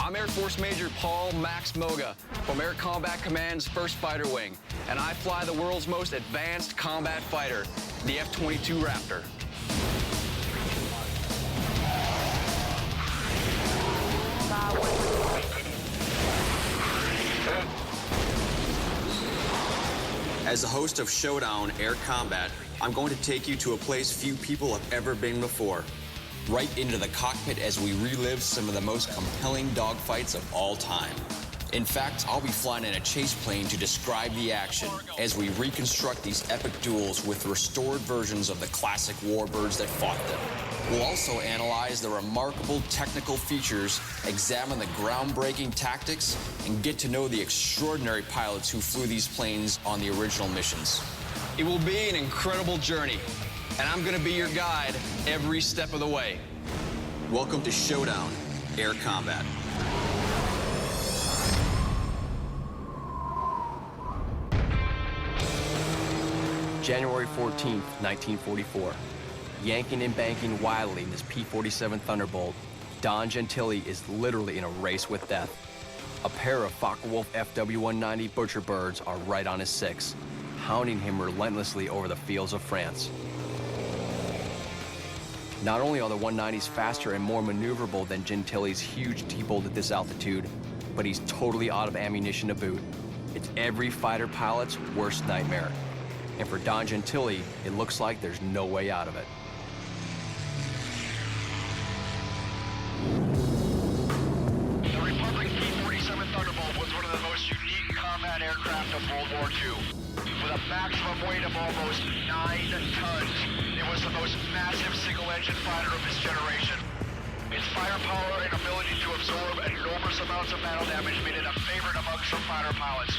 I'm Air Force Major Paul Max Moga from Air Combat Command's 1st Fighter Wing, and I fly the world's most advanced combat fighter, the F-22 Raptor. As the host of Showdown Air Combat, I'm going to take you to a place few people have ever been before. Right into the cockpit as we relive some of the most compelling dogfights of all time. In fact, I'll be flying in a chase plane to describe the action as we reconstruct these epic duels with restored versions of the classic warbirds that fought them. We'll also analyze the remarkable technical features, examine the groundbreaking tactics, and get to know the extraordinary pilots who flew these planes on the original missions. It will be an incredible journey, and I'm gonna be your guide every step of the way. Welcome to Showdown Air Combat. January 14th, 1944. Yanking and banking wildly in his P47 Thunderbolt, Don Gentili is literally in a race with death. A pair of Focke-Wulf FW190 Butcher birds are right on his 6, hounding him relentlessly over the fields of France. Not only are the 190s faster and more maneuverable than Gentili's huge T-bolt at this altitude, but he's totally out of ammunition to boot. It's every fighter pilot's worst nightmare. And for Don Gentili, it looks like there's no way out of it. The Republic P47 Thunderbolt was one of the most unique combat aircraft of World War II. With a maximum weight of almost 9 tons, it was the most massive single-engine fighter of its generation. Its firepower and ability to absorb enormous amounts of battle damage made it a favorite amongst some fighter pilots.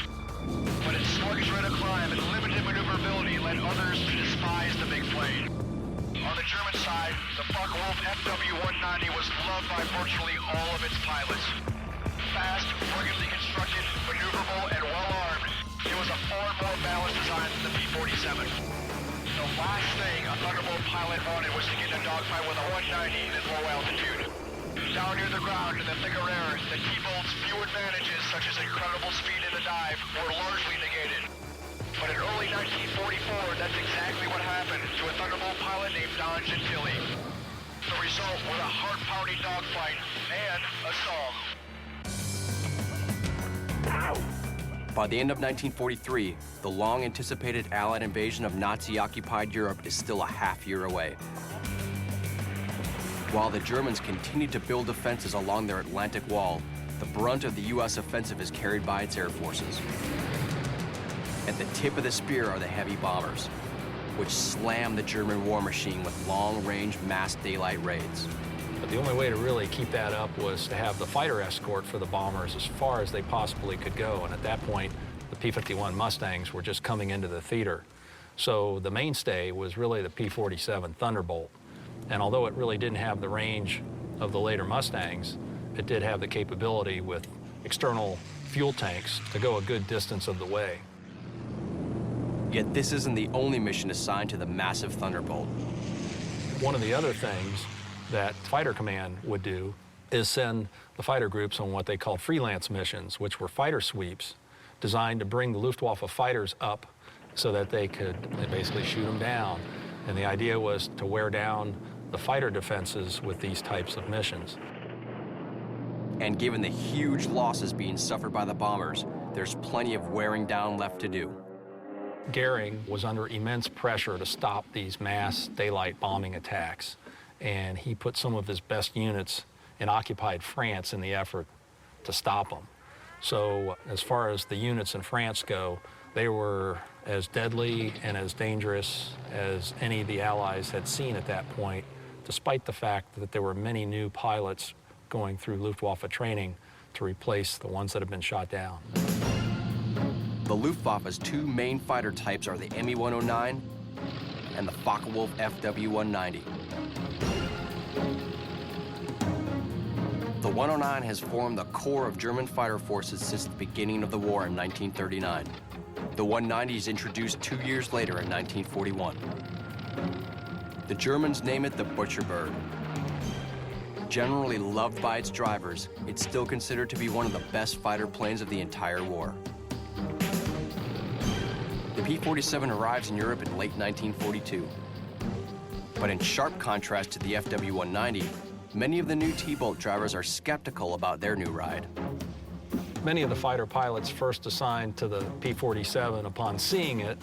But its sluggish rate of climb and limited maneuverability led others to despise the big plane. On the German side, the Focke-Wulf FW190 was loved by virtually all of its pilots. Fast, ruggedly constructed, maneuverable, and well-armed, it was a far more balanced design than the P-47. The last thing a Thunderbolt pilot wanted was to get in a dogfight with a 190 at low altitude. Down near the ground in the thicker air, the T-Bolt's few advantages, such as incredible speed in the dive, were largely negated. But in early 1944, that's exactly what happened to a Thunderbolt pilot named Don Gentili. The result was a heart-pounding dogfight and a song. By the end of 1943, the long-anticipated Allied invasion of Nazi-occupied Europe is still a half-year away. While the Germans continued to build defenses along their Atlantic wall, the brunt of the U.S. offensive is carried by its air forces. At the tip of the spear are the heavy bombers, which slam the German war machine with long-range mass daylight raids. But the only way to really keep that up was to have the fighter escort for the bombers as far as they possibly could go. And at that point, the P-51 Mustangs were just coming into the theater. So the mainstay was really the P-47 Thunderbolt. And although it really didn't have the range of the later Mustangs, it did have the capability with external fuel tanks to go a good distance of the way. Yet this isn't the only mission assigned to the massive Thunderbolt. One of the other things that Fighter Command would do is send the fighter groups on what they called freelance missions, which were fighter sweeps designed to bring the Luftwaffe fighters up so that they could basically shoot them down. And the idea was to wear down the fighter defenses with these types of missions. And given the huge losses being suffered by the bombers, there's plenty of wearing down left to do. Goering was under immense pressure to stop these mass daylight bombing attacks, and he put some of his best units in occupied France in the effort to stop them. So as far as the units in France go, they were as deadly and as dangerous as any of the Allies had seen at that point, despite the fact that there were many new pilots going through Luftwaffe training to replace the ones that had been shot down. The Luftwaffe's two main fighter types are the Me-109 and the Focke-Wulf FW190. The 109 has formed the core of German fighter forces since the beginning of the war in 1939. The 190 is introduced 2 years later in 1941. The Germans name it the Butcher Bird. generally loved by its drivers, it's still considered to be one of the best fighter planes of the entire war. The P-47 arrives in Europe in late 1942. But in sharp contrast to the FW190, many of the new T-Bolt drivers are skeptical about their new ride. Many of the fighter pilots first assigned to the P-47 upon seeing it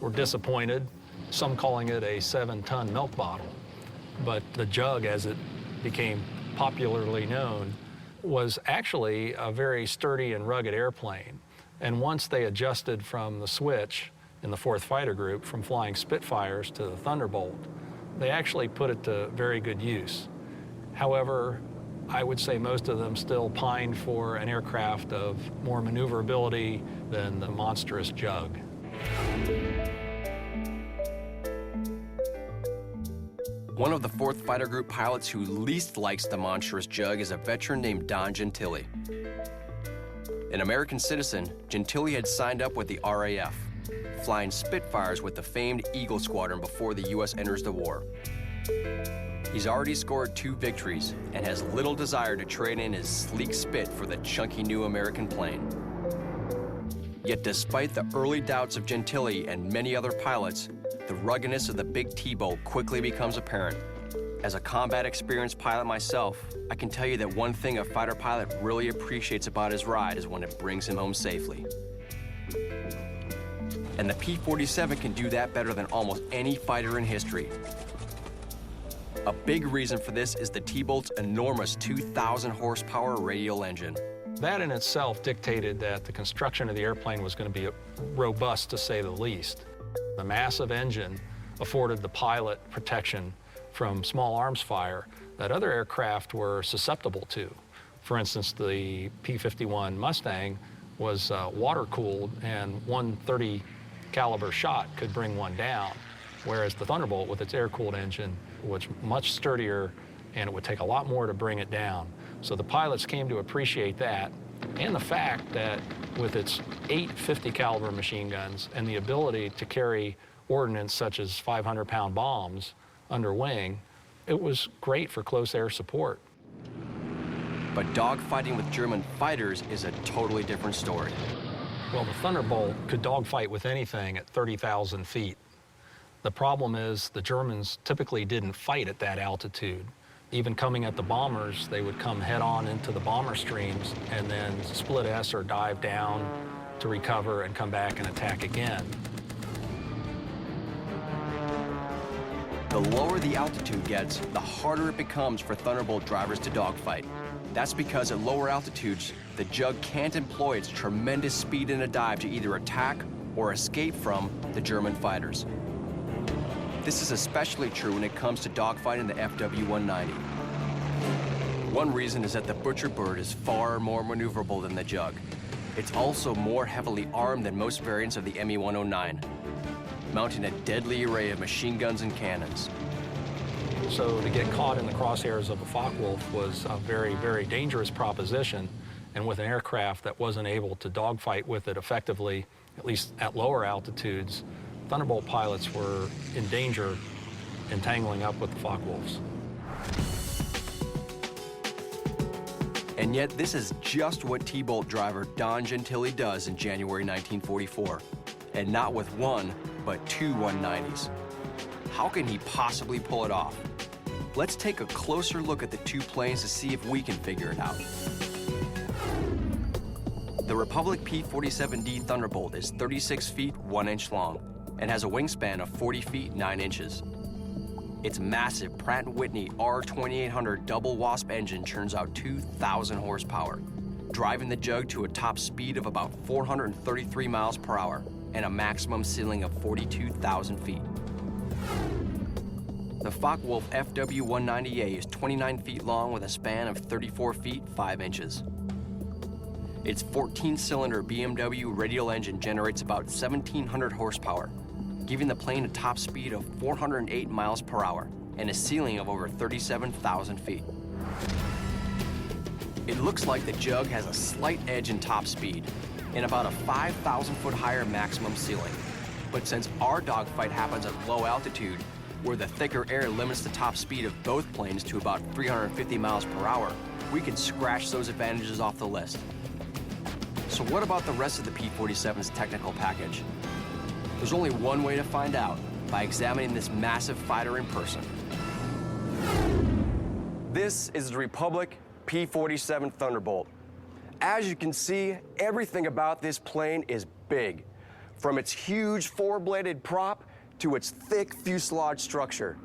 were disappointed, some calling it a 7-ton milk bottle. But the Jug, as it became popularly known, was actually a very sturdy and rugged airplane. And once they adjusted from the switch in the 4th Fighter Group from flying Spitfires to the Thunderbolt, they actually put it to very good use. However, I would say most of them still pined for an aircraft of more maneuverability than the monstrous Jug. One of the 4th Fighter Group pilots who least likes the monstrous Jug is a veteran named Don Gentile. An American citizen, Gentile had signed up with the RAF, flying Spitfires with the famed Eagle Squadron before the U.S. enters the war. He's already scored 2 victories and has little desire to trade in his sleek Spit for the chunky new American plane. Yet despite the early doubts of Gentile and many other pilots, the ruggedness of the big T-Bolt quickly becomes apparent. As a combat experienced pilot myself, I can tell you that one thing a fighter pilot really appreciates about his ride is when it brings him home safely. And the P-47 can do that better than almost any fighter in history. A big reason for this is the T-Bolt's enormous 2,000 horsepower radial engine. That in itself dictated that the construction of the airplane was going to be robust, to say the least. The massive engine afforded the pilot protection from small arms fire that other aircraft were susceptible to. For instance, the P-51 Mustang was water-cooled, and one .30 caliber shot could bring one down, whereas the Thunderbolt, with its air-cooled engine, was much sturdier, and it would take a lot more to bring it down. So the pilots came to appreciate that, and the fact that with its 8 50 caliber machine guns and the ability to carry ordnance such as 500-pound bombs under wing, it was great for close air support. But dogfighting with German fighters is a totally different story. Well, the Thunderbolt could dogfight with anything at 30,000 feet. The problem is the Germans typically didn't fight at that altitude. Even coming at the bombers, they would come head-on into the bomber streams and then split S or dive down to recover and come back and attack again. The lower the altitude gets, the harder it becomes for Thunderbolt drivers to dogfight. That's because at lower altitudes, the Jug can't employ its tremendous speed in a dive to either attack or escape from the German fighters. This is especially true when it comes to dogfighting the FW190. One reason is that the Butcher Bird is far more maneuverable than the Jug. It's also more heavily armed than most variants of the ME-109, mounting a deadly array of machine guns and cannons. So to get caught in the crosshairs of a Focke-Wulf was a very, very dangerous proposition, and with an aircraft that wasn't able to dogfight with it effectively, at least at lower altitudes, Thunderbolt pilots were in danger entangling up with the Focke-Wulfs. And yet this is just what T-Bolt driver Don Gentile does in January 1944, and not with one, but 2 190s. How can he possibly pull it off? Let's take a closer look at the 2 planes to see if we can figure it out. The Republic P-47D Thunderbolt is 36 feet 1 inch long and has a wingspan of 40 feet 9 inches. Its massive Pratt & Whitney R2800 double wasp engine churns out 2,000 horsepower, driving the Jug to a top speed of about 433 miles per hour and a maximum ceiling of 42,000 feet. The Focke-Wulf FW190A is 29 feet long with a span of 34 feet 5 inches. Its 14-cylinder BMW radial engine generates about 1,700 horsepower, giving the plane a top speed of 408 miles per hour and a ceiling of over 37,000 feet. It looks like the Jug has a slight edge in top speed and about a 5,000 foot higher maximum ceiling. But since our dogfight happens at low altitude, where the thicker air limits the top speed of both planes to about 350 miles per hour, we can scratch those advantages off the list. So what about the rest of the P-47's technical package? There's only one way to find out, by examining this massive fighter in person. This is the Republic P-47 Thunderbolt. As you can see, everything about this plane is big, from its huge four-bladed prop to its thick fuselage structure.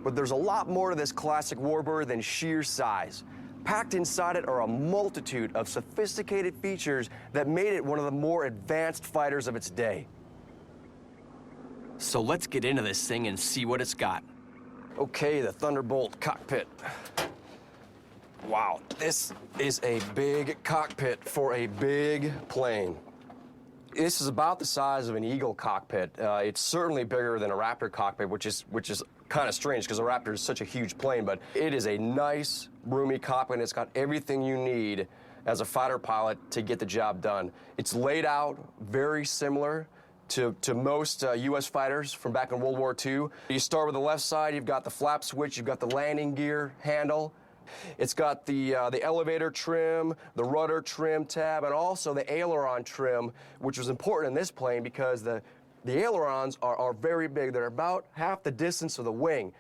But there's a lot more to this classic warbird than sheer size. Packed inside it are a multitude of sophisticated features that made it one of the more advanced fighters of its day. So let's get into this thing and see what it's got. Okay, the Thunderbolt cockpit. Wow, this is a big cockpit for a big plane. This is about the size of an Eagle cockpit. It's certainly bigger than a Raptor cockpit, which is kind of strange because a Raptor is such a huge plane, but it is a nice, roomy cockpit, and it's got everything you need as a fighter pilot to get the job done. It's laid out very similar to most U.S. fighters from back in World War II. You start with the left side, you've got the flap switch, you've got the landing gear handle. It's got the elevator trim, the rudder trim tab, and also the aileron trim, which was important in this plane because the ailerons are very big. They're about half the distance of the wing.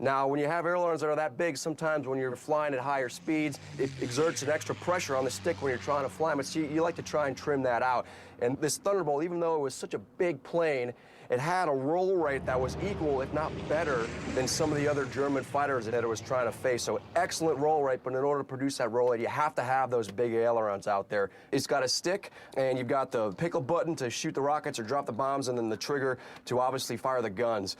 Now, when you have ailerons that are that big, sometimes when you're flying at higher speeds, it exerts an extra pressure on the stick when you're trying to fly them. So you like to try and trim that out. And this Thunderbolt, even though it was such a big plane, it had a roll rate that was equal, if not better, than some of the other German fighters that it was trying to face. So excellent roll rate, but in order to produce that roll rate, you have to have those big ailerons out there. It's got a stick, and you've got the pickle button to shoot the rockets or drop the bombs, and then the trigger to obviously fire the guns.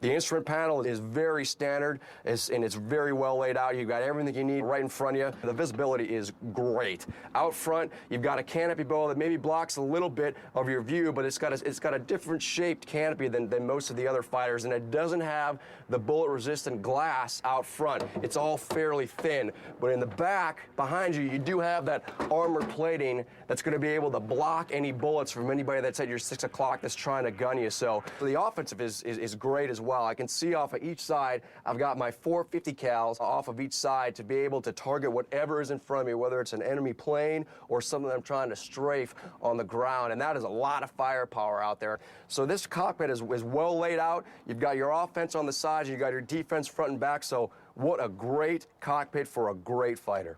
The instrument panel is very standard, and it's very well laid out. You've got everything you need right in front of you. The visibility is great. Out front, you've got a canopy bow that maybe blocks a little bit of your view, but it's got a different shaped canopy than most of the other fighters, and it doesn't have the bullet-resistant glass out front. It's all fairly thin, but in the back, behind you, you do have that armor plating that's going to be able to block any bullets from anybody that's at your 6 o'clock that's trying to gun you. So the offensive is great as well. I can see off of each side, I've got my 450 cals off of each side to be able to target whatever is in front of me, whether it's an enemy plane or something that I'm trying to strafe on the ground, and that is a lot of firepower out there. So this cockpit is well laid out. You've got your offense on the sides, you've got your defense front and back, so what a great cockpit for a great fighter.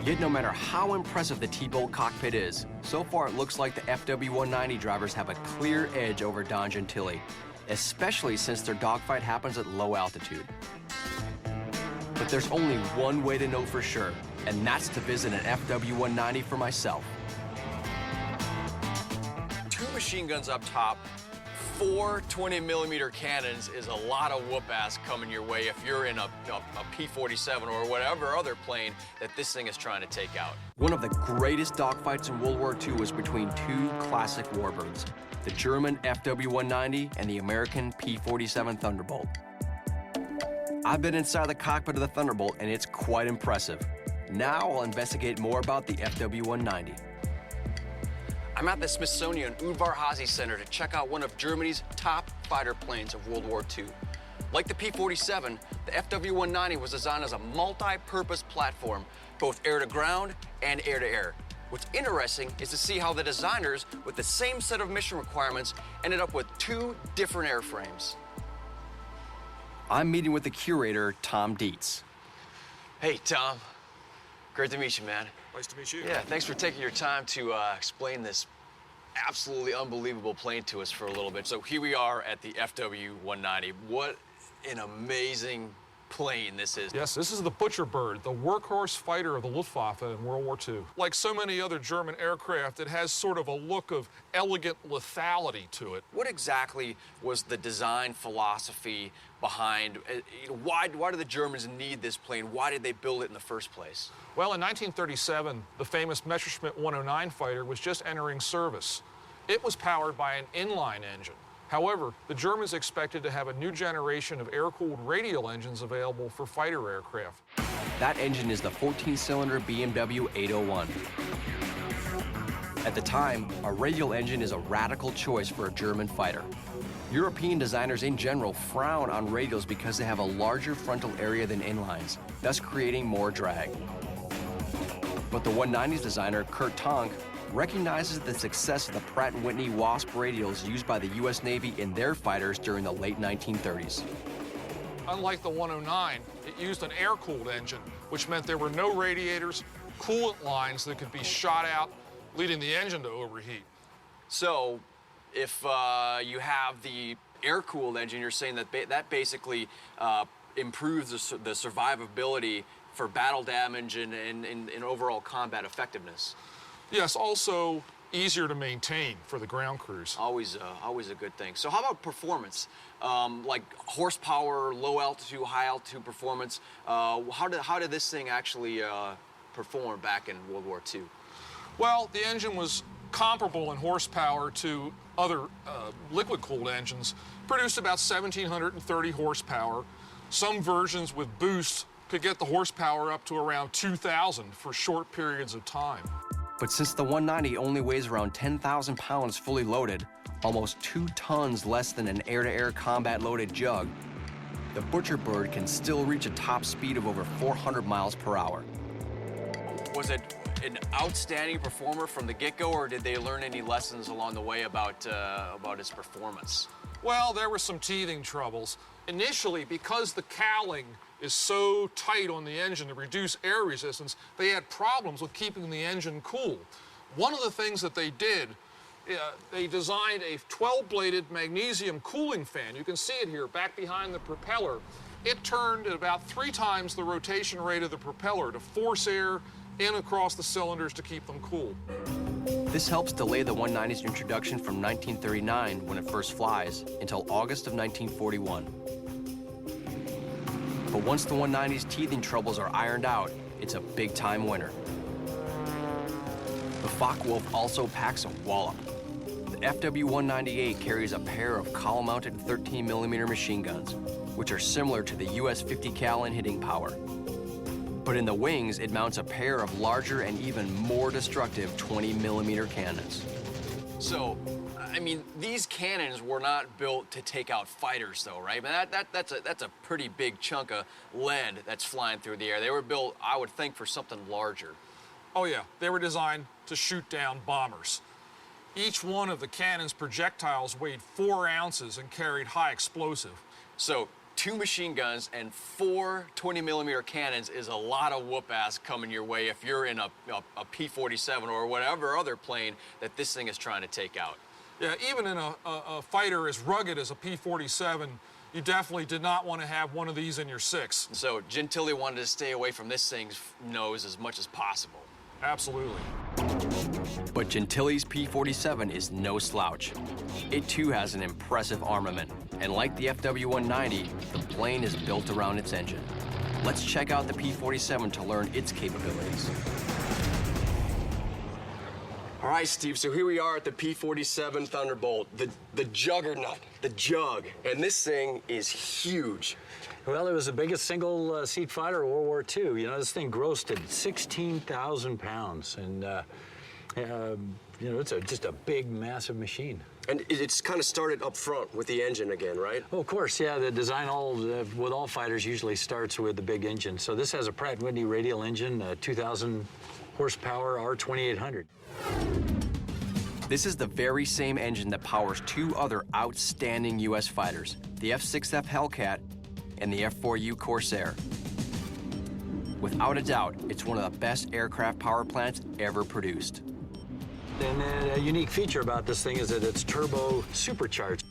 Yet no matter how impressive the T-Bolt cockpit is, so far it looks like the FW190 drivers have a clear edge over Don Gentili, especially since their dogfight happens at low altitude. But there's only one way to know for sure, and that's to visit an FW190 for myself. 2 machine guns up top, 4 20mm cannons is a lot of whoop-ass coming your way if you're in a P-47 or whatever other plane that this thing is trying to take out. One of the greatest dogfights in World War II was between 2 classic warbirds, the German FW190 and the American P-47 Thunderbolt. I've been inside the cockpit of the Thunderbolt, and it's quite impressive. Now I'll investigate more about the FW190. I'm at the Smithsonian Udvar-Hazy Center to check out one of Germany's top fighter planes of World War II. Like the P-47, the FW190 was designed as a multi-purpose platform, both air-to-ground and air-to-air. What's interesting is to see how the designers, with the same set of mission requirements, ended up with 2 different airframes. I'm meeting with the curator, Tom Dietz. Hey, Tom. Great to meet you, man. Nice to meet you. Yeah, thanks for taking your time to explain this absolutely unbelievable plane to us for a little bit. So here we are at the FW190. What an amazing plane this is. Yes, this is the Butcher Bird, the workhorse fighter of the Luftwaffe in World War II. Like so many other German aircraft, it has sort of a look of elegant lethality to it. What exactly was the design philosophy behind, why do the Germans need this plane? Why did they build it in the first place? Well, in 1937, the famous Messerschmitt 109 fighter was just entering service. It was powered by an inline engine. However, the Germans expected to have a new generation of air-cooled radial engines available for fighter aircraft. That engine is the 14-cylinder BMW 801. At the time, a radial engine is a radical choice for a German fighter. European designers in general frown on radials because they have a larger frontal area than inlines, thus creating more drag. But the 190's designer, Kurt Tonk, recognizes the success of the Pratt & Whitney Wasp radials used by the U.S. Navy in their fighters during the late 1930s. Unlike the 109, it used an air-cooled engine, which meant there were no radiators, coolant lines that could be shot out, leading the engine to overheat. So, if you have the air-cooled engine, you're saying that that basically improves the survivability for battle damage and overall combat effectiveness. Yes, also easier to maintain for the ground crews. Always a good thing. So how about performance? Like horsepower, low altitude, high altitude performance. How did this thing actually perform back in World War II? Well, the engine was comparable in horsepower to other liquid-cooled engines, produced about 1,730 horsepower. Some versions with boost could get the horsepower up to around 2,000 for short periods of time. But since the 190 only weighs around 10,000 pounds fully loaded, almost 2 tons less than an air-to-air combat-loaded Jug, the Butcher Bird can still reach a top speed of over 400 miles per hour. Was it an outstanding performer from the get-go, or did they learn any lessons along the way about its performance? Well, there were some teething troubles. Initially, because the cowling is so tight on the engine to reduce air resistance, they had problems with keeping the engine cool. One of the things that they did, they designed a 12-bladed magnesium cooling fan. You can see it here, back behind the propeller. It turned at about 3 times the rotation rate of the propeller to force air in across the cylinders to keep them cool. This helps delay the 190's introduction from 1939, when it first flies, until August of 1941. But once the 190's teething troubles are ironed out, it's a big-time winner. The Focke-Wulf also packs a wallop. The FW198 carries a pair of column-mounted 13mm machine guns, which are similar to the US 50 cal in hitting power. But in the wings, it mounts a pair of larger and even more destructive 20mm cannons. So, I mean, these cannons were not built to take out fighters, though, right? I mean, that's a pretty big chunk of lead that's flying through the air. They were built, I would think, for something larger. Oh yeah, they were designed to shoot down bombers. Each one of the cannon's projectiles weighed 4 ounces and carried high explosive. So, 2 machine guns and 4 20mm cannons is a lot of whoop-ass coming your way if you're in a P47 or whatever other plane that this thing is trying to take out. Yeah, even in a fighter as rugged as a P47, you definitely did not want to have one of these in your 6. So Gentili wanted to stay away from this thing's nose as much as possible. Absolutely. But Gentili's P47 is no slouch. It too has an impressive armament, and like the FW190, the plane is built around its engine. Let's check out the P47 to learn its capabilities. All right, Steve, so here we are at the P47 Thunderbolt, the juggernaut, the Jug, and this thing is huge. Well, it was the biggest single-seat fighter of World War II. You know, this thing grossed at 16,000 pounds, and, you know, it's just a big, massive machine. And it's kind of started up front with the engine again, right? Oh, of course, yeah. The design with all fighters usually starts with the big engine. So this has a Pratt & Whitney radial engine, 2,000 horsepower R2800. This is the very same engine that powers 2 other outstanding U.S. fighters, the F-6F Hellcat and the F-4U Corsair. Without a doubt, it's one of the best aircraft power plants ever produced. And a unique feature about this thing is that it's turbo supercharged.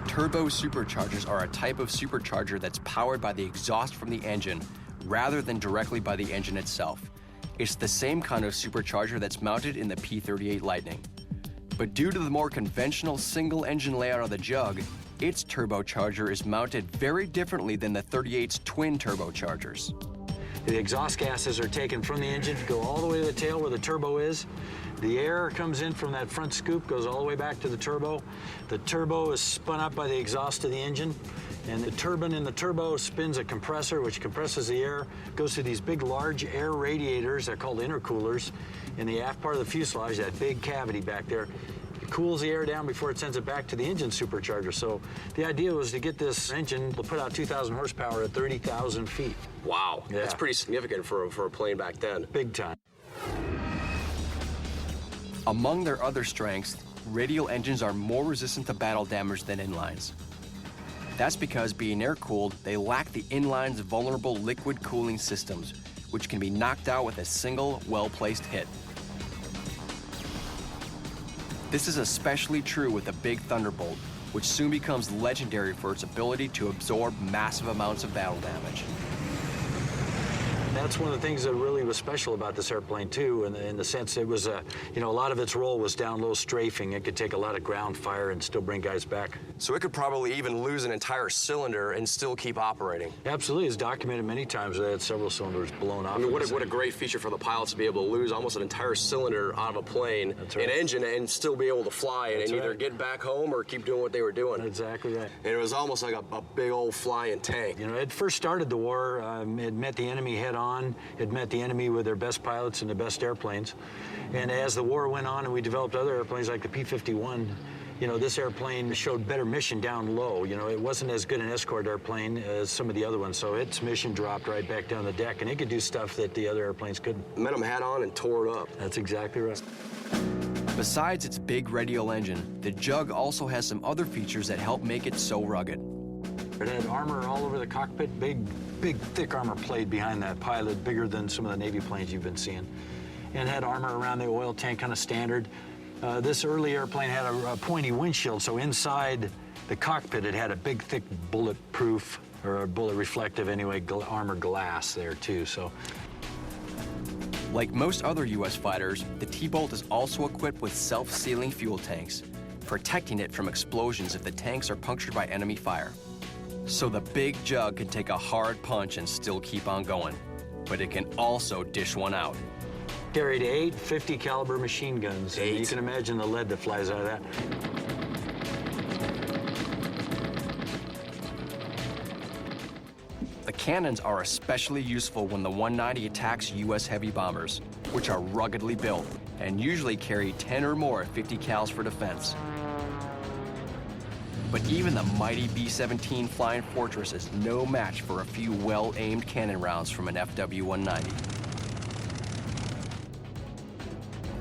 Turbo superchargers are a type of supercharger that's powered by the exhaust from the engine rather than directly by the engine itself. It's the same kind of supercharger that's mounted in the P-38 Lightning. But due to the more conventional single-engine layout of the Jug, its turbocharger is mounted very differently than the 38's twin turbochargers. The exhaust gases are taken from the engine to go all the way to the tail where the turbo is. The air comes in from that front scoop, goes all the way back to the turbo. The turbo is spun up by the exhaust of the engine, and the turbine in the turbo spins a compressor, which compresses the air, goes to these big, large air radiators. They're called intercoolers. In the aft part of the fuselage, that big cavity back there, cools the air down before it sends it back to the engine supercharger. So the idea was to get this engine to put out 2,000 horsepower at 30,000 feet. Wow, Yeah. that's pretty significant for a plane back then. Big time. Among their other strengths, radial engines are more resistant to battle damage than inlines. That's because, being air-cooled, they lack the inline's vulnerable liquid cooling systems, which can be knocked out with a single, well-placed hit. This is especially true with the big Thunderbolt, which soon becomes legendary for its ability to absorb massive amounts of battle damage. That's one of the things that really was special about this airplane too, in the sense it was, you know, a lot of its role was down low strafing. It could take a lot of ground fire and still bring guys back. So it could probably even lose an entire cylinder and still keep operating. Absolutely, it's documented many times that it had several cylinders blown off. I mean, what a great feature for the pilots to be able to lose almost an entire cylinder out of a plane, That's right. an engine, and still be able to fly and That's either right. get back home or keep doing what they were doing. Exactly right. And it was almost like a big old flying tank. You know, it first started the war, it met the enemy head on, it met the enemy with their best pilots and the best airplanes. And as the war went on and we developed other airplanes like the P-51, you know, this airplane showed better mission down low. You know, it wasn't as good an escort airplane as some of the other ones, so its mission dropped right back down the deck, and it could do stuff that the other airplanes couldn't. Met them hat on and tore it up. That's exactly right. Besides its big radial engine, the Jug also has some other features that help make it so rugged. It had armor all over the cockpit, big, thick armor plate behind that pilot, bigger than some of the Navy planes you've been seeing. And had armor around the oil tank, kind of standard. This early airplane had a pointy windshield, so inside the cockpit it had a big, thick bulletproof, or bullet reflective anyway, armor glass there too, so. Like most other U.S. fighters, the T-Bolt is also equipped with self-sealing fuel tanks, protecting it from explosions if the tanks are punctured by enemy fire. So the big Jug can take a hard punch and still keep on going, but it can also dish one out. Carried 8 50 caliber machine guns. And 8? you can imagine the lead that flies out of that. The cannons are especially useful when the 190 attacks U.S. heavy bombers, which are ruggedly built and usually carry 10 or more 50 cals for defense. But even the mighty B-17 Flying Fortress is no match for a few well-aimed cannon rounds from an FW190.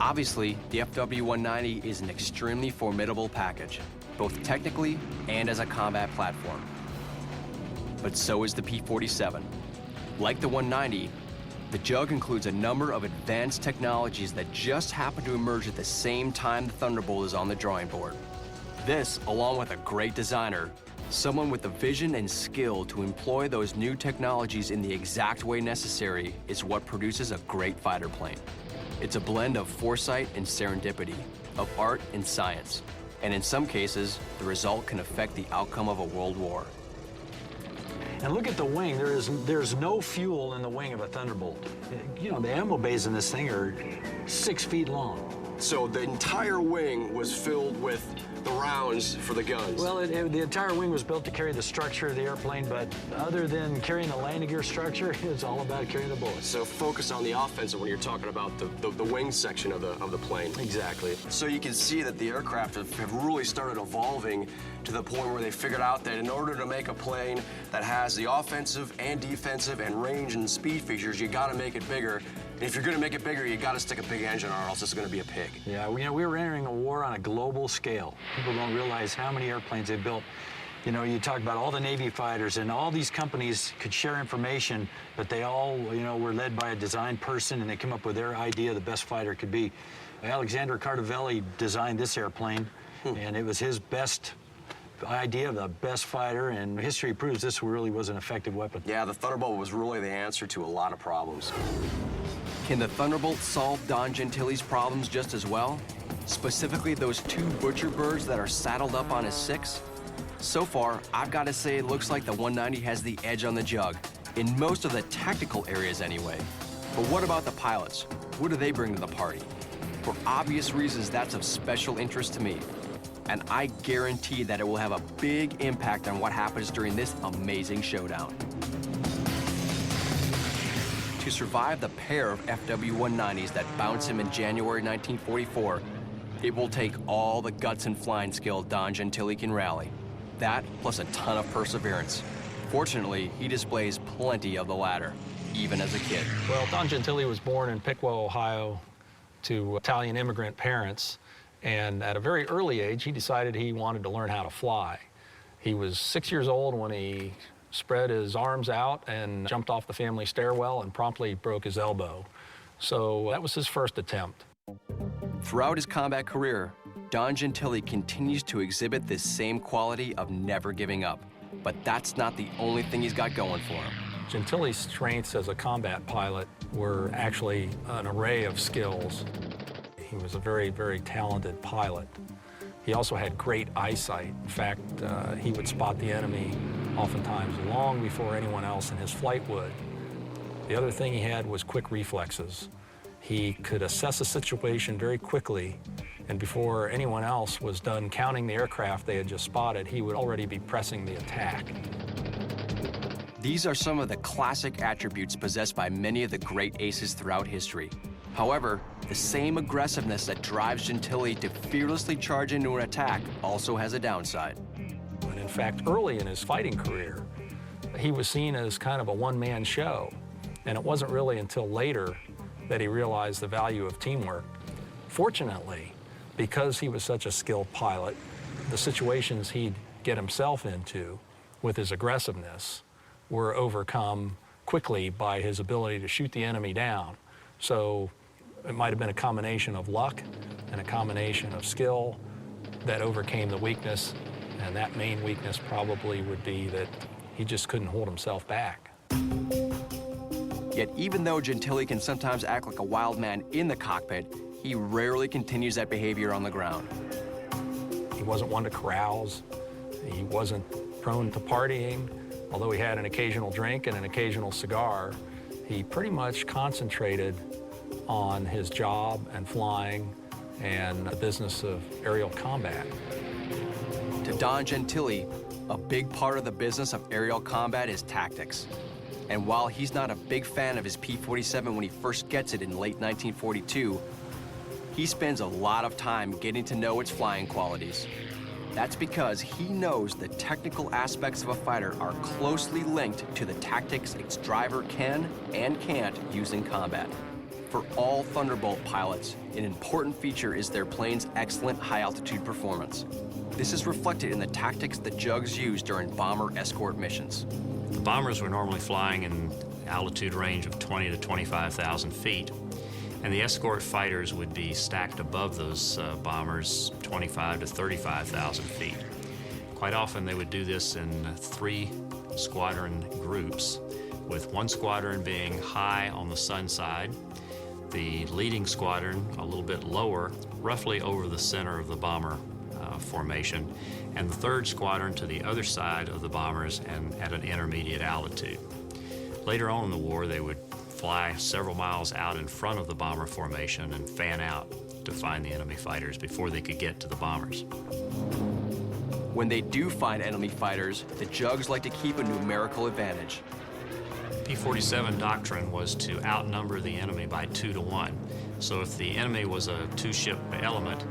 Obviously, the FW190 is an extremely formidable package, both technically and as a combat platform. But so is the P-47. Like the 190, the Jug includes a number of advanced technologies that just happen to emerge at the same time the Thunderbolt is on the drawing board. This, along with a great designer, someone with the vision and skill to employ those new technologies in the exact way necessary, is what produces a great fighter plane. It's a blend of foresight and serendipity, of art and science, and in some cases, the result can affect the outcome of a world war. And look at the wing. There's no fuel in the wing of a Thunderbolt. You know, the ammo bays in this thing are 6 feet long. So the entire wing was filled with the rounds for the guns. Well, the entire wing was built to carry the structure of the airplane, but other than carrying the landing gear structure, it's all about carrying the bullets. So focus on the offensive when you're talking about the wing section of the plane. Exactly. So you can see that the aircraft have really started evolving to the point where they figured out that in order to make a plane that has the offensive and defensive and range and speed features, you got to make it bigger. And if you're going to make it bigger, you got to stick a big engine on, or else it's going to be a pig. Yeah, you know, we were entering a war on a global scale. People don't realize how many airplanes they built. You know, you talk about all the Navy fighters, and all these companies could share information, but they all, you know, were led by a design person, and they come up with their idea the best fighter could be. Alexander Cardavelli designed this airplane, and it was his best idea of the best fighter, and history proves this really was an effective weapon. Yeah, the Thunderbolt was really the answer to a lot of problems. Can the Thunderbolt solve Don Gentili's problems just as well? Specifically those 2 butcher birds that are saddled up on his 6? So far, I've got to say it looks like the 190 has the edge on the Jug, in most of the technical areas anyway. But what about the pilots? What do they bring to the party? For obvious reasons, that's of special interest to me. And I guarantee that it will have a big impact on what happens during this amazing showdown. To survive the pair of FW190s that bounced him in January 1944, It will take all the guts and flying skill Don Gentili can rally. That, plus a ton of perseverance. Fortunately, he displays plenty of the latter, even as a kid. Well, Don Gentili was born in Piqua, Ohio, to Italian immigrant parents, and at a very early age, he decided he wanted to learn how to fly. He was 6 years old when he spread his arms out and jumped off the family stairwell and promptly broke his elbow. So that was his first attempt. Throughout his combat career, Don Gentili continues to exhibit this same quality of never giving up. But that's not the only thing he's got going for him. Gentili's strengths as a combat pilot were actually an array of skills. He was a very, very talented pilot. He also had great eyesight. In fact, he would spot the enemy oftentimes long before anyone else in his flight would. The other thing he had was quick reflexes. He could assess a situation very quickly, and before anyone else was done counting the aircraft they had just spotted, he would already be pressing the attack. These are some of the classic attributes possessed by many of the great aces throughout history. However, the same aggressiveness that drives Gentili to fearlessly charge into an attack also has a downside. And in fact, early in his fighting career, he was seen as kind of a one-man show. And it wasn't really until later that he realized the value of teamwork. Fortunately, because he was such a skilled pilot, the situations he'd get himself into with his aggressiveness were overcome quickly by his ability to shoot the enemy down. So it might have been a combination of luck and a combination of skill that overcame the weakness, and that main weakness probably would be that he just couldn't hold himself back. Yet even though Gentili can sometimes act like a wild man in the cockpit, he rarely continues that behavior on the ground. He wasn't one to carouse. He wasn't prone to partying. Although he had an occasional drink and an occasional cigar, he pretty much concentrated on his job and flying and the business of aerial combat. To Don Gentili, a big part of the business of aerial combat is tactics. And while he's not a big fan of his P-47 when he first gets it in late 1942, he spends a lot of time getting to know its flying qualities. That's because he knows the technical aspects of a fighter are closely linked to the tactics its driver can and can't use in combat. For all Thunderbolt pilots, an important feature is their plane's excellent high-altitude performance. This is reflected in the tactics the Jugs use during bomber escort missions. The bombers were normally flying in altitude range of 20 to 25,000 feet, and the escort fighters would be stacked above those bombers 25 to 35,000 feet. Quite often they would do this in 3 squadron groups, with one squadron being high on the sun side, the leading squadron a little bit lower, roughly over the center of the bomber formation, and the third squadron to the other side of the bombers and at an intermediate altitude. Later on in the war, they would fly several miles out in front of the bomber formation and fan out to find the enemy fighters before they could get to the bombers. When they do find enemy fighters, the Jugs like to keep a numerical advantage. P-47 doctrine was to outnumber the enemy by 2 to 1. So if the enemy was a 2-ship element,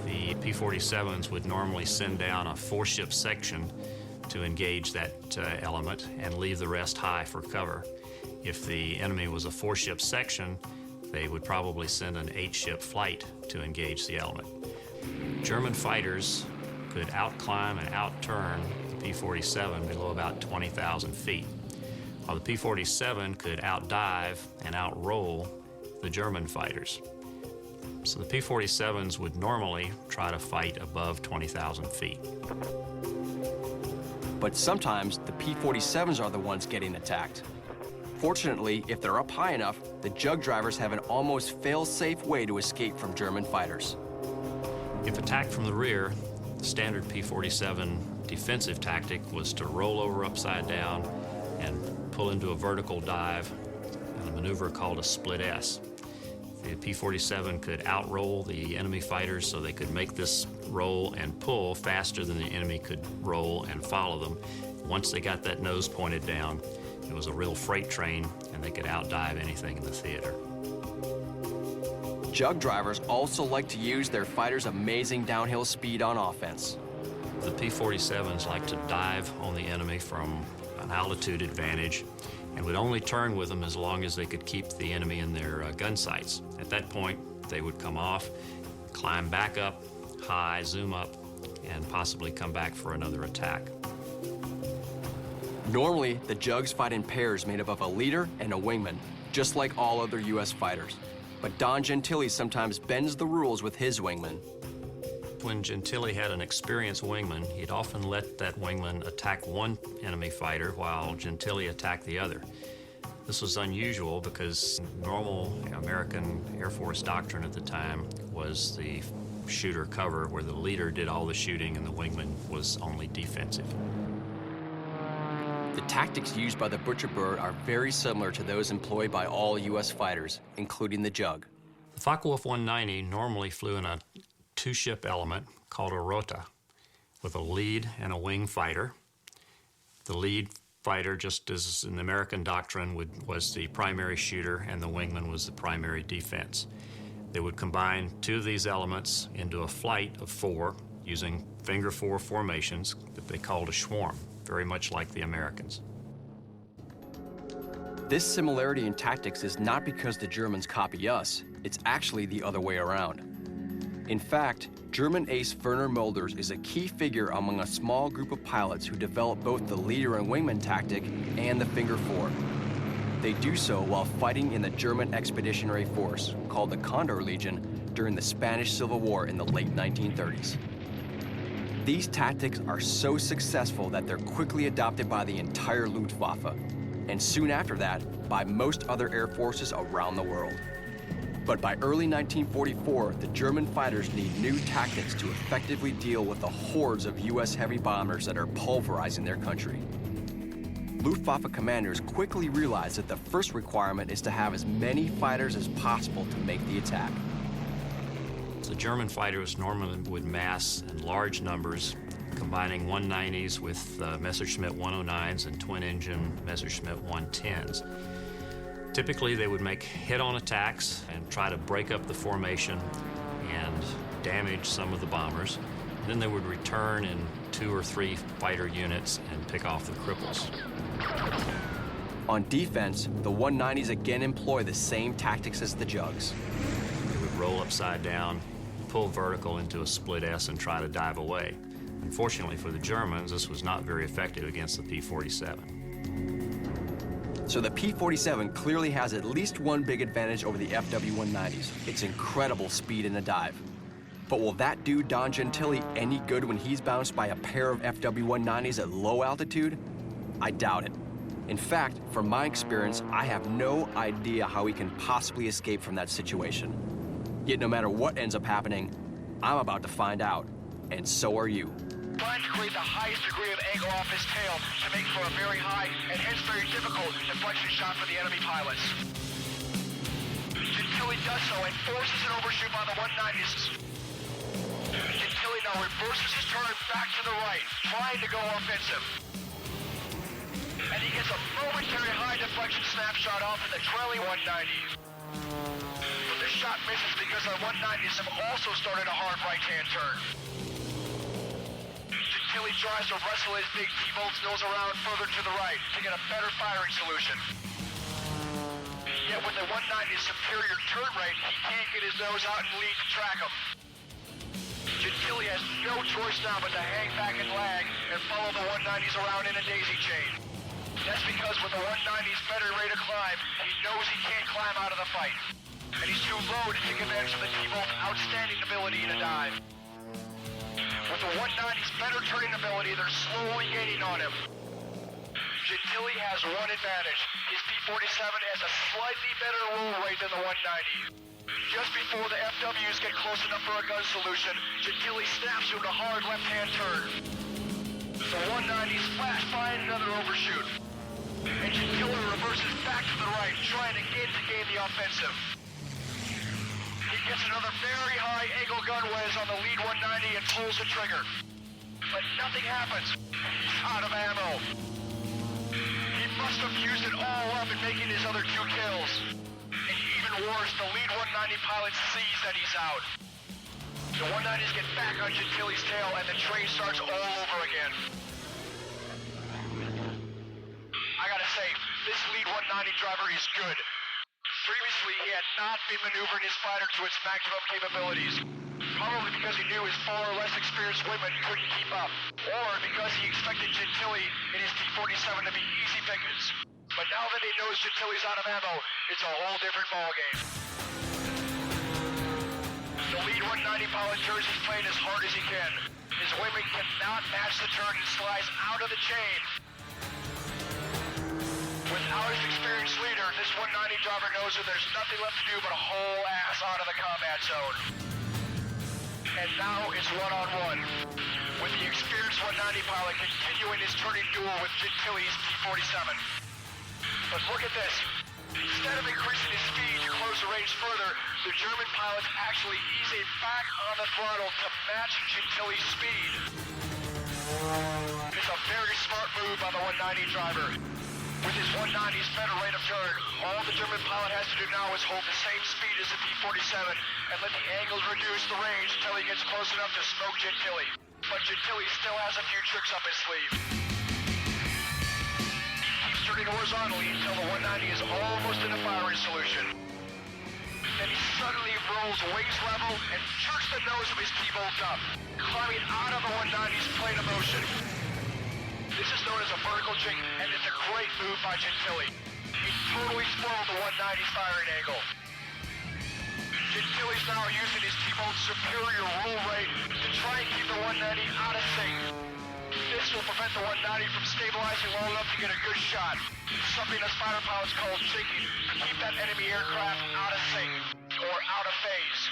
the P-47s would normally send down a 4-ship section to engage that element and leave the rest high for cover. If the enemy was a 4-ship section, they would probably send an 8-ship flight to engage the element. German fighters could outclimb and outturn the P-47 below about 20,000 feet, while the P-47 could outdive and outroll the German fighters. So the P-47s would normally try to fight above 20,000 feet. But sometimes the P-47s are the ones getting attacked. Fortunately, if they're up high enough, the Jug drivers have an almost fail-safe way to escape from German fighters. If attacked from the rear, the standard P-47 defensive tactic was to roll over upside down and pull into a vertical dive, a maneuver called a split S. The P-47 could outroll the enemy fighters so they could make this roll and pull faster than the enemy could roll and follow them. Once they got that nose pointed down, it was a real freight train and they could outdive anything in the theater. Jug drivers also like to use their fighters' amazing downhill speed on offense. The P-47s like to dive on the enemy from an altitude advantage and would only turn with them as long as they could keep the enemy in their gun sights. At that point, they would come off, climb back up high, zoom up, and possibly come back for another attack. Normally, the Jugs fight in pairs made up of a leader and a wingman, just like all other U.S. fighters. But Don Gentile sometimes bends the rules with his wingman. When Gentile had an experienced wingman, he'd often let that wingman attack one enemy fighter while Gentile attacked the other. This was unusual because normal American Air Force doctrine at the time was the shooter cover, where the leader did all the shooting and the wingman was only defensive. The tactics used by the Butcher Bird are very similar to those employed by all U.S. fighters, including the Jug. The Focke-Wulf 190 normally flew in a two-ship element called a rota, with a lead and a wing fighter. The lead fighter, just as in the American doctrine, was the primary shooter, and the wingman was the primary defense. They would combine two of these elements into a flight of four using finger four formations that they called a swarm, very much like the Americans. This similarity in tactics is not because the Germans copy us, it's actually the other way around. In fact, German ace Werner Mulders is a key figure among a small group of pilots who develop both the leader and wingman tactic and the finger four. They do so while fighting in the German expeditionary force, called the Condor Legion, during the Spanish Civil War in the late 1930s. These tactics are so successful that they're quickly adopted by the entire Luftwaffe, and soon after that, by most other air forces around the world. But by early 1944, the German fighters need new tactics to effectively deal with the hordes of U.S. heavy bombers that are pulverizing their country. Luftwaffe commanders quickly realized that the first requirement is to have as many fighters as possible to make the attack. The German fighters normally would mass in large numbers, combining 190s with Messerschmitt 109s and twin-engine Messerschmitt 110s. Typically, they would make head-on attacks and try to break up the formation and damage some of the bombers. Then they would return in 2 or 3 fighter units and pick off the cripples. On defense, the 190s again employ the same tactics as the Jugs. They would roll upside down, pull vertical into a split S, and try to dive away. Unfortunately for the Germans, this was not very effective against the P-47. So the P-47 clearly has at least one big advantage over the FW190s, its incredible speed in a dive. But will that do Don Gentile any good when he's bounced by a pair of FW190s at low altitude? I doubt it. In fact, from my experience, I have no idea how he can possibly escape from that situation. Yet no matter what ends up happening, I'm about to find out, and so are you. Trying to create the highest degree of angle off his tail to make for a very high and hence very difficult deflection shot for the enemy pilots. Gentile does so and forces an overshoot by the 190s. Gentile now reverses his turn back to the right, trying to go offensive. And he gets a momentary high deflection snapshot off of the trailing 190. But this shot misses because the 190s have also started a hard right-hand turn. Gentile tries to wrestle his big T-bolts nose around further to the right to get a better firing solution. Yet with the 190's superior turn rate, he can't get his nose out and lead to track him. Gentile has no choice now but to hang back and lag and follow the 190's around in a daisy chain. That's because with the 190's better rate of climb, he knows he can't climb out of the fight. And he's too low to take advantage of the T-bolt's outstanding ability to dive. With the 190's better turning ability, they're slowly gaining on him. Gentile has one advantage. His P-47 has a slightly better roll rate than the 190. Just before the FWs get close enough for a gun solution, Gentile snaps into a hard left-hand turn. The 190's flash by another overshoot. And Gentile reverses back to the right, trying again to gain the offensive. He gets another very high angle gun whiz on the lead 190 and pulls the trigger. But nothing happens. He's out of ammo. He must have used it all up in making his other 2 kills. And even course, the lead 190 pilot sees that he's out. The 190s get back on Gentili's tail, and the train starts all over again. I gotta say, this lead 190 driver is good. Previously, he had not been maneuvering his fighter to its maximum capabilities. Probably because he knew his far less experienced wingman couldn't keep up. Or because he expected Gentili in his P47 to be easy pickings. But now that he knows Gentili's out of ammo, it's a whole different ballgame. The lead 190 pilot turns his plane as hard as he can. His wingman cannot match the turn and slides out of the chain. Without his experienced leader, this 190 driver knows that there's nothing left to do but a haul ass out of the combat zone. And now it's one-on-one, with the experienced 190 pilot continuing his turning duel with Gentili's P47. But look at this. Instead of increasing his speed to close the range further, the German pilots actually ease back on the throttle to match Gentili's speed. It's a very smart move by the 190 driver. With his 190's better rate of turn, all the German pilot has to do now is hold the same speed as the P47 and let the angles reduce the range until he gets close enough to smoke Gentili. But Gentili still has a few tricks up his sleeve. He keeps turning horizontally until the 190 is almost in a firing solution. Then he suddenly rolls waist level and jerks the nose of his T-bolt up, climbing out of the 190's plane of motion. This is known as a vertical jig, and it's a great move by Gentili. He totally spoiled the 190's firing angle. Gentili's now using his T-bolt's superior roll rate to try and keep the 190 out of sync. This will prevent the 190 from stabilizing long enough to get a good shot, something us fighter pilots call jigging, to keep that enemy aircraft out of sync, or out of phase.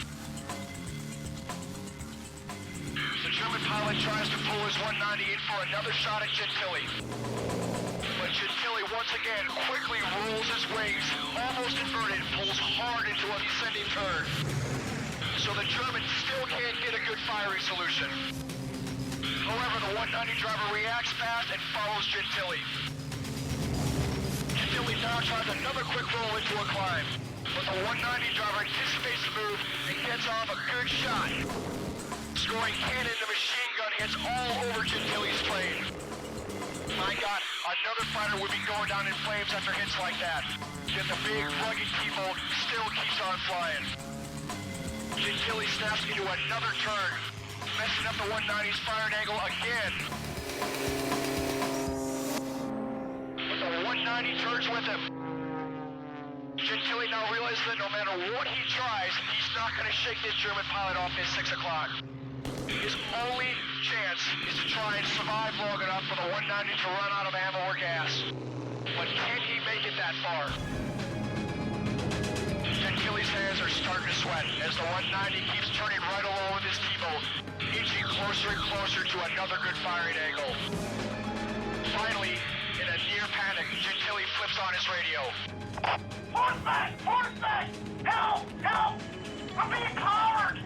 The German pilot tries to pull his 190 in for another shot at Gentili. But Gentili once again quickly rolls his wings, almost inverted, pulls hard into a descending turn. So the German still can't get a good firing solution. However, the 190 driver reacts fast and follows Gentili. Gentili now tries another quick roll into a climb. But the 190 driver anticipates the move and gets off a good shot. Scoring cannon to machine gun hits all over Gentili's plane. My God, another fighter would be going down in flames after hits like that. Yet the big, rugged T-bolt still keeps on flying. Gentili snaps into another turn, messing up the 190's firing angle again. But the 190 turns with him. Gentili now realizes that no matter what he tries, he's not going to shake this German pilot off his 6 o'clock. His only chance is to try and survive long enough for the 190 to run out of ammo or gas. But can he make it that far? Gentili's hands are starting to sweat as the 190 keeps turning right along with his T-bolt, inching closer and closer to another good firing angle. Finally, in a near panic, Gentili flips on his radio. Horseback! Horseback! Help! Help! I'm being collared!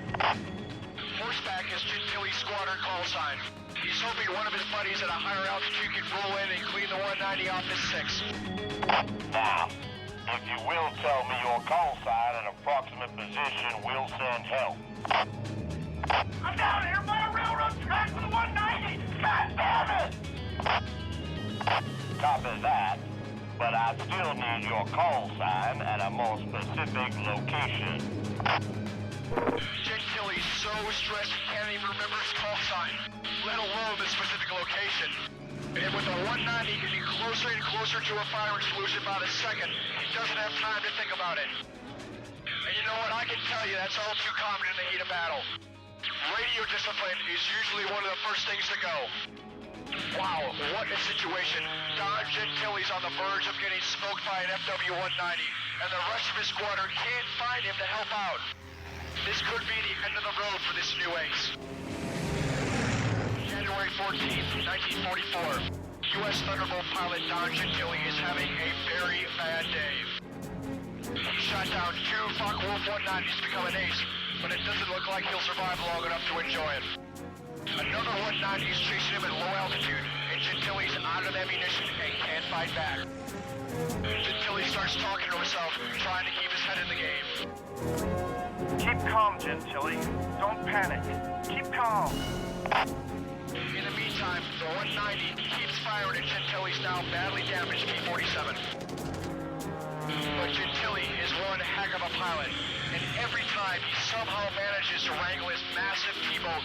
Horseback is Gentili's squadron call sign. He's hoping one of his buddies at a higher altitude can roll in and clean the 190 off his 6. Now, if you will tell me your call sign and approximate position, we'll send help. I'm down here by a railroad track with a 190! God damn it! Copy that, but I still need your call sign at a more specific location. Gentili's so stressed he can't even remember his call sign, let alone the specific location. And with the 190 getting closer and closer to a firing solution by the second, he doesn't have time to think about it. And you know what, I can tell you that's all too common in the heat of battle. Radio discipline is usually one of the first things to go. Wow, what a situation. Don Gentili's on the verge of getting smoked by an FW190, and the rest of his squadron can't find him to help out. This could be the end of the road for this new ace. January 14th, 1944. U.S. Thunderbolt pilot Don Gentili is having a very bad day. He shot down 2 Focke-Wulf 190s to become an ace, but it doesn't look like he'll survive long enough to enjoy it. Another 190 is chasing him at low altitude, and and Gentili's out of ammunition and can't fight back. Gentili starts talking to himself, trying to keep his head in the game. Keep calm, Gentili. Don't panic. Keep calm. In the meantime, the 190 keeps firing at Gentili's now badly damaged P47. But Gentili is one heck of a pilot, and every time he somehow manages to wrangle his massive T-boat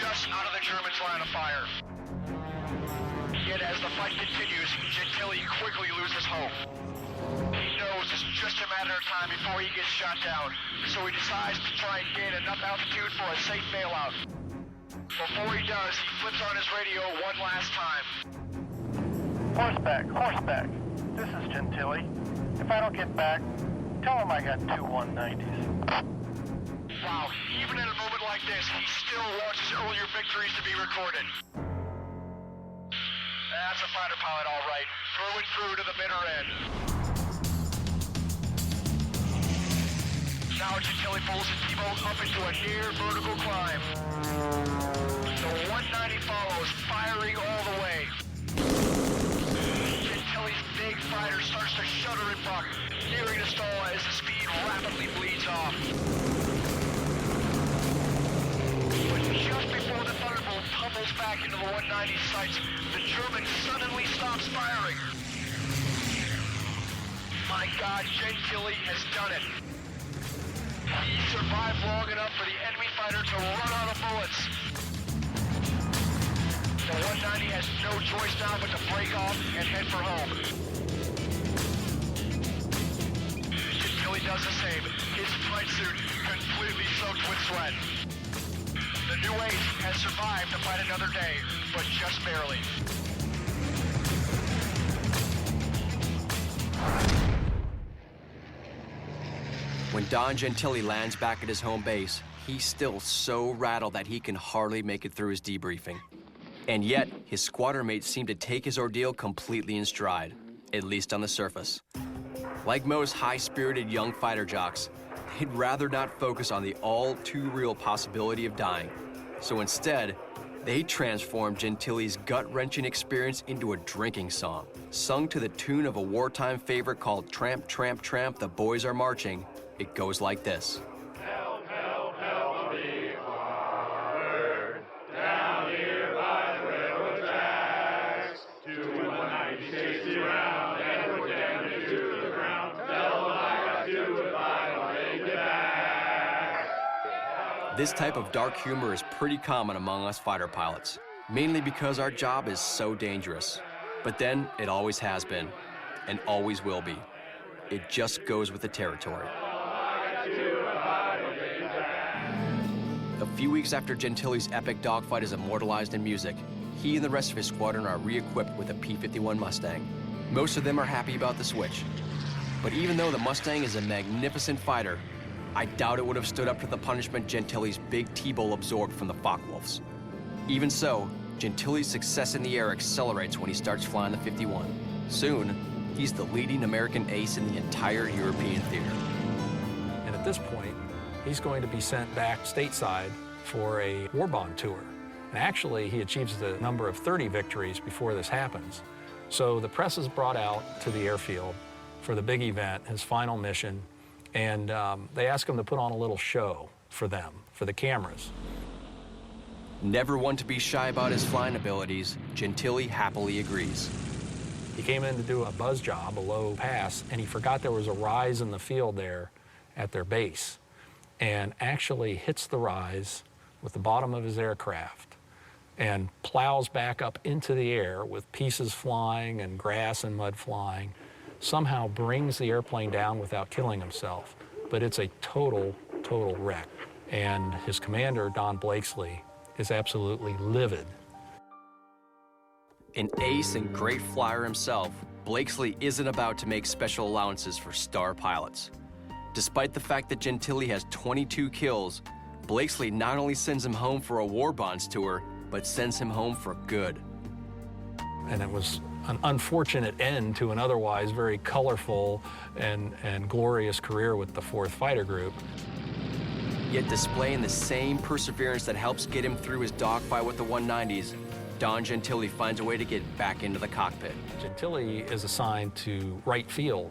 just out of the Germans' line of fire. Yet as the fight continues, Gentili quickly loses hope. He knows it's just a matter of time before he gets shot down, so he decides to try and gain enough altitude for a safe bailout. Before he does, he flips on his radio one last time. Horseback, horseback. This is Gentili. If I don't get back, tell him I got 2 190s. Wow, even in a moment like this, he still wants his earlier victories to be recorded. That's a fighter pilot, all right. Through and through to the bitter end. Now Gentili pulls his T-boat up into a near vertical climb. The 190 follows, firing all the way. Gentili's big fighter starts to shudder and buck, nearing a stall as the speed rapidly bleeds off. But just before the Thunderbolt tumbles back into the 190 sights, the German suddenly stops firing. My God, Gentili has done it. He survived long enough for the enemy fighter to run out of bullets. The 190 has no choice now but to break off and head for home. Gentili does the same, his flight suit completely soaked with sweat. The new ace has survived to fight another day, but just barely. When Don Gentili lands back at his home base, he's still so rattled that he can hardly make it through his debriefing. And yet, his squadron mates seem to take his ordeal completely in stride, at least on the surface. Like most high-spirited young fighter jocks, they'd rather not focus on the all-too-real possibility of dying. So instead, they transformed Gentili's gut-wrenching experience into a drinking song, sung to the tune of a wartime favorite called Tramp, Tramp, Tramp, The Boys Are Marching. It goes like this. Help, help, help me forward, down here by the railroad tracks. 2 190 60 round, and we're damned to the ground. Tell them I got to if I don't make it back. This type of dark humor is pretty common among us fighter pilots, mainly because our job is so dangerous. But then, it always has been, and always will be. It just goes with the territory. A few weeks after Gentili's epic dogfight is immortalized in music, he and the rest of his squadron are re-equipped with a P-51 Mustang. Most of them are happy about the switch. But even though the Mustang is a magnificent fighter, I doubt it would have stood up to the punishment Gentili's big T-bowl absorbed from the Focke-Wulfs. Even so, Gentili's success in the air accelerates when he starts flying the 51. Soon, he's the leading American ace in the entire European theater. And at this point, he's going to be sent back stateside for a war bond tour. And actually, he achieves the number of 30 victories before this happens. So the press is brought out to the airfield for the big event, his final mission, and they ask him to put on a little show for them, for the cameras. Never one to be shy about his flying abilities, Gentili happily agrees. He came in to do a buzz job, a low pass, and he forgot there was a rise in the field there at their base, and actually hits the rise with the bottom of his aircraft and plows back up into the air with pieces flying and grass and mud flying, somehow brings the airplane down without killing himself. But it's a total wreck. And his commander, Don Blakesley, is absolutely livid. An ace and great flyer himself, Blakesley isn't about to make special allowances for star pilots. Despite the fact that Gentili has 22 kills, Blakesley not only sends him home for a war bonds tour, but sends him home for good. And it was an unfortunate end to an otherwise very colorful and glorious career with the 4th Fighter Group. Yet displaying the same perseverance that helps get him through his dogfight with the 190s, Don Gentili finds a way to get back into the cockpit. Gentili is assigned to right field,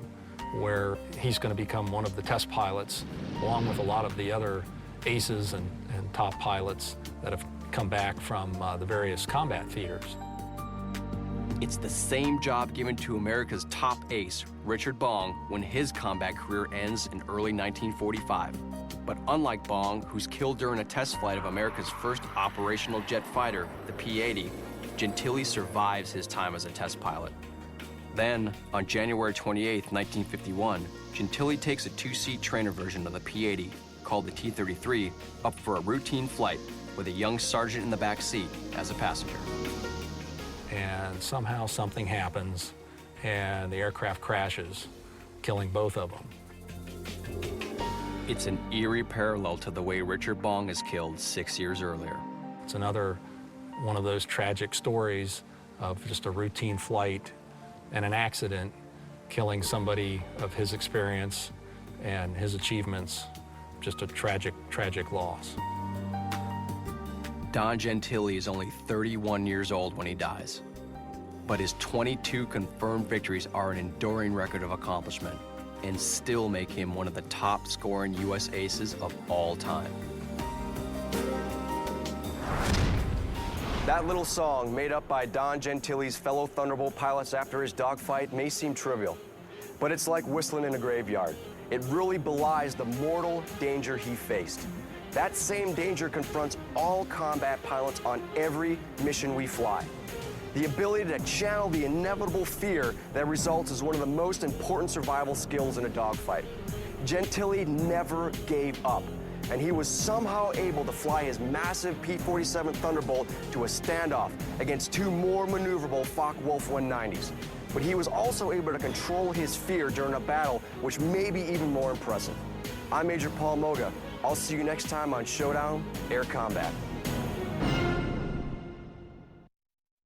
where he's going to become one of the test pilots, along with a lot of the other aces and top pilots that have come back from the various combat theaters. It's the same job given to America's top ace, Richard Bong, when his combat career ends in early 1945. But unlike Bong, who's killed during a test flight of America's first operational jet fighter, the P-80, Gentili survives his time as a test pilot. Then, on January 28, 1951, Gentili takes a two-seat trainer version of the P-80, called the T-33, up for a routine flight with a young sergeant in the back seat as a passenger. And somehow something happens, and the aircraft crashes, killing both of them. It's an eerie parallel to the way Richard Bong is killed 6 years earlier. It's another one of those tragic stories of just a routine flight and an accident killing somebody of his experience and his achievements. Just a tragic, tragic loss. Don Gentili is only 31 years old when he dies, but his 22 confirmed victories are an enduring record of accomplishment and still make him one of the top scoring U.S. aces of all time. That little song, made up by Don Gentili's fellow Thunderbolt pilots after his dogfight, may seem trivial, but it's like whistling in a graveyard. It really belies the mortal danger he faced. That same danger confronts all combat pilots on every mission we fly. The ability to channel the inevitable fear that results is one of the most important survival skills in a dogfight. Gentili never gave up, and he was somehow able to fly his massive P47 Thunderbolt to a standoff against two more maneuverable Focke-Wulf 190s. But he was also able to control his fear during a battle, which may be even more impressive. I'm Major Paul Moga. I'll see you next time on Showdown Air Combat.